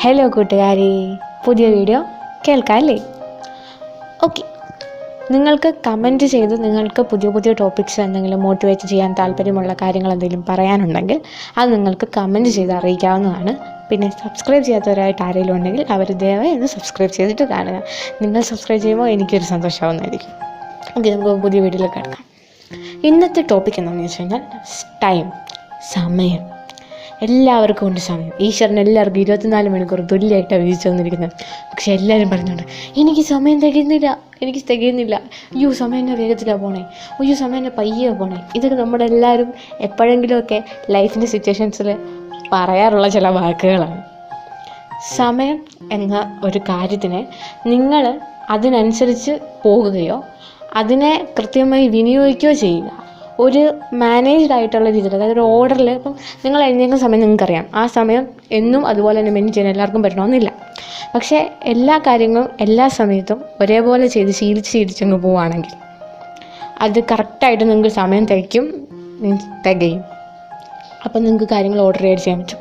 Hello കൂട്ടുകാരെ, പുതിയ video കേൾക്കാമല്ലേ? Okay, നിങ്ങൾക്ക് കമൻറ്റ് ചെയ്ത് നിങ്ങൾക്ക് പുതിയ പുതിയ ടോപ്പിക്സ് എന്തെങ്കിലും മോട്ടിവേറ്റ് ചെയ്യാൻ താല്പര്യമുള്ള കാര്യങ്ങൾ എന്തെങ്കിലും പറയാനുണ്ടെങ്കിൽ അത് നിങ്ങൾക്ക് കമൻറ്റ് ചെയ്ത് അറിയിക്കാവുന്നതാണ്. പിന്നെ സബ്സ്ക്രൈബ് ചെയ്യാത്തവരായിട്ട് ആരെങ്കിലും ഉണ്ടെങ്കിൽ അവർ ദയവായി ഒന്ന് സബ്സ്ക്രൈബ് ചെയ്തിട്ട് കാണുക. നിങ്ങൾ സബ്സ്ക്രൈബ് ചെയ്യുമ്പോൾ എനിക്കൊരു സന്തോഷമാവുന്നതായിരിക്കും. ഓക്കെ, നമുക്ക് പുതിയ വീഡിയോയിലേക്ക് കിടക്കാം. ഇന്നത്തെ ടോപ്പിക് എന്താണെന്ന് വെച്ച് കഴിഞ്ഞാൽ സമയം. എല്ലാവർക്കും ഉണ്ട് സമയം. ഈശ്വരൻ എല്ലാവർക്കും 24 മണിക്കൂർ തുല്യമായിട്ടാണ് വിധിച്ചു തന്നിരിക്കുന്നത്. പക്ഷെ എല്ലാവരും പറയുന്നുണ്ട്, എനിക്ക് സമയം തികയുന്നില്ല. അയ്യോ, സമയം എൻ്റെ വേഗത്തിലാണ് പോണേ, അയ്യോ സമയം എൻ്റെ പയ്യെ പോണേ. ഇതൊക്കെ നമ്മുടെ എല്ലാവരും എപ്പോഴെങ്കിലുമൊക്കെ ലൈഫിൻ്റെ സിറ്റുവേഷൻസിൽ പറയാറുള്ള ചില വാക്കുകളാണ്. സമയം എന്ന ഒരു കാര്യത്തിനെ നിങ്ങൾ അതിനനുസരിച്ച് പോകുകയോ അതിനെ കൃത്യമായി വിനിയോഗിക്കുകയോ ചെയ്യുക. ഒരു മാനേജ്ഡ് ആയിട്ടുള്ള രീതിയിൽ, അതായത് ഒരു ഓർഡറിൽ. ഇപ്പം നിങ്ങൾ എഴുന്നേൽക്കുന്ന സമയം നിങ്ങൾക്കറിയാം, ആ സമയം എന്നും അതുപോലെ തന്നെ മെയിൻ ചെയ്യാൻ എല്ലാവർക്കും പറ്റണമെന്നില്ല. പക്ഷേ എല്ലാ കാര്യങ്ങളും എല്ലാ സമയത്തും ഒരേപോലെ ചെയ്ത് ശീലിച്ചങ്ങ് പോവുകയാണെങ്കിൽ അത് കറക്റ്റായിട്ട് നിങ്ങൾക്ക് സമയം തികയും. അപ്പം നിങ്ങൾക്ക് കാര്യങ്ങൾ ഓർഡർ ചെയ്യാൻ പറ്റും.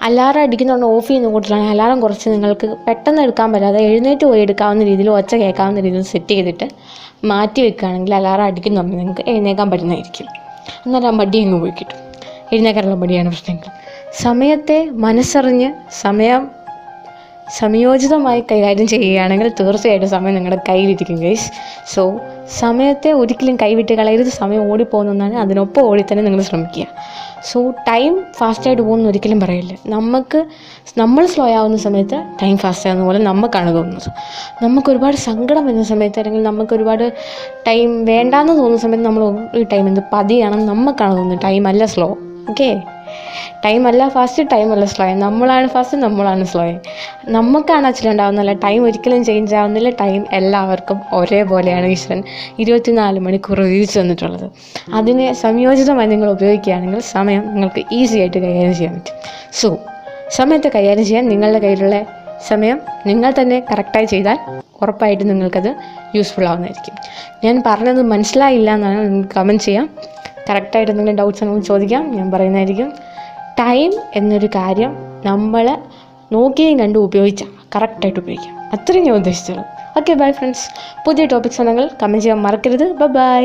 അലാറം അടിക്കുന്നതുകൊണ്ട് ഓഫ് ചെയ്യുന്ന കൂട്ടിലാണെങ്കിൽ അലാറം കുറച്ച് നിങ്ങൾക്ക് പെട്ടെന്ന് എടുക്കാൻ പറ്റാതെ എഴുന്നേറ്റ് പോയി എടുക്കാവുന്ന രീതിയിൽ, ഒച്ച കേൾക്കാവുന്ന രീതിയിൽ സെറ്റ് ചെയ്തിട്ട് മാറ്റി വെക്കുകയാണെങ്കിൽ അലാറം അടിക്കുന്നുണ്ട് നിങ്ങൾക്ക് എഴുന്നേൽക്കാൻ പറ്റുന്നതായിരിക്കും. എന്നാൽ ആ മടി അങ്ങ് പോയി കിട്ടും. എഴുന്നേൽക്കാനുള്ള മടിയാണ് പ്രശ്നങ്ങൾ. സമയത്തെ മനസ്സറിഞ്ഞ് സമയോചിതമായി കൈകാര്യം ചെയ്യുകയാണെങ്കിൽ തീർച്ചയായിട്ടും സമയം നിങ്ങളുടെ കയ്യിലിരിക്കും ഗൈസ്. സോ സമയത്തെ ഒരിക്കലും കൈവിട്ട് കളയരുത്. സമയം ഓടിപ്പോകുന്നതാണ്, അതിനൊപ്പം ഓടി തന്നെ നിങ്ങൾ ശ്രമിക്കുക. സോ ടൈം ഫാസ്റ്റായിട്ട് പോകുന്ന ഒരിക്കലും പറയില്ല. നമ്മൾ സ്ലോ ആവുന്ന സമയത്ത് ടൈം ഫാസ്റ്റ് ആകുന്ന പോലെ നമുക്കാണ് തോന്നുന്നത്. നമുക്ക് ഒരുപാട് സങ്കടം വരുന്ന സമയത്ത്, അല്ലെങ്കിൽ നമുക്ക് ഒരുപാട് ടൈം വേണ്ടാന്ന് തോന്നുന്ന സമയത്ത് നമ്മൾ ഈ ടൈം എന്ത് പതിയാണെന്ന് നമുക്കാണ് തോന്നുന്നത്. ടൈം അല്ല സ്ലോ. ഓക്കെ, ടൈം അല്ല ഫാസ്റ്റ്, ടൈം അല്ല സ്ലോ. നമ്മളാണ് ഫാസ്റ്റ്, നമ്മളാണ് സ്ലോ. നമുക്കാണ് ആക്ച്വലി ഉണ്ടാവുന്നില്ല. ടൈം ഒരിക്കലും ചേഞ്ച് ആവുന്നില്ല. ടൈം എല്ലാവർക്കും ഒരേപോലെയാണ് ഈശ്വരൻ 24 മണിക്കൂർ വിധിച്ചു തന്നിട്ടുള്ളത്. അതിനെ സംയോജിതമായി നിങ്ങൾ ഉപയോഗിക്കുകയാണെങ്കിൽ സമയം നിങ്ങൾക്ക് ഈസി ആയിട്ട് കൈകാര്യം ചെയ്യാൻ പറ്റും. സോ സമയത്തെ കൈകാര്യം ചെയ്യാൻ നിങ്ങളുടെ കയ്യിലുള്ള സമയം നിങ്ങൾ തന്നെ കറക്റ്റായി ചെയ്താൽ ഉറപ്പായിട്ടും നിങ്ങൾക്കത് യൂസ്ഫുൾ ആവുന്നതായിരിക്കും. ഞാൻ പറഞ്ഞത് മനസ്സിലായില്ല എന്നാണ് നിങ്ങൾക്ക് കമൻറ്റ് ചെയ്യാം. കറക്റ്റായിട്ട് എന്തെങ്കിലും ഡൗട്ട്സ് ഉണ്ടെങ്കിൽ ചോദിക്കാം, ഞാൻ പറയുന്നതായിരിക്കും. ടൈം എന്നൊരു കാര്യം നമ്മൾ നോക്കിയും കണ്ടും ഉപയോഗിച്ചാൽ കറക്റ്റായിട്ട് ഉപയോഗിക്കാം. അത്രയും ഞാൻ ഉദ്ദേശിച്ചുള്ളൂ. Okay, bye friends. പുതിയ ടോപ്പിക്സ് ഉണ്ടെങ്കിൽ കമൻറ്റ് ചെയ്യാൻ മറക്കരുത്. ബൈ.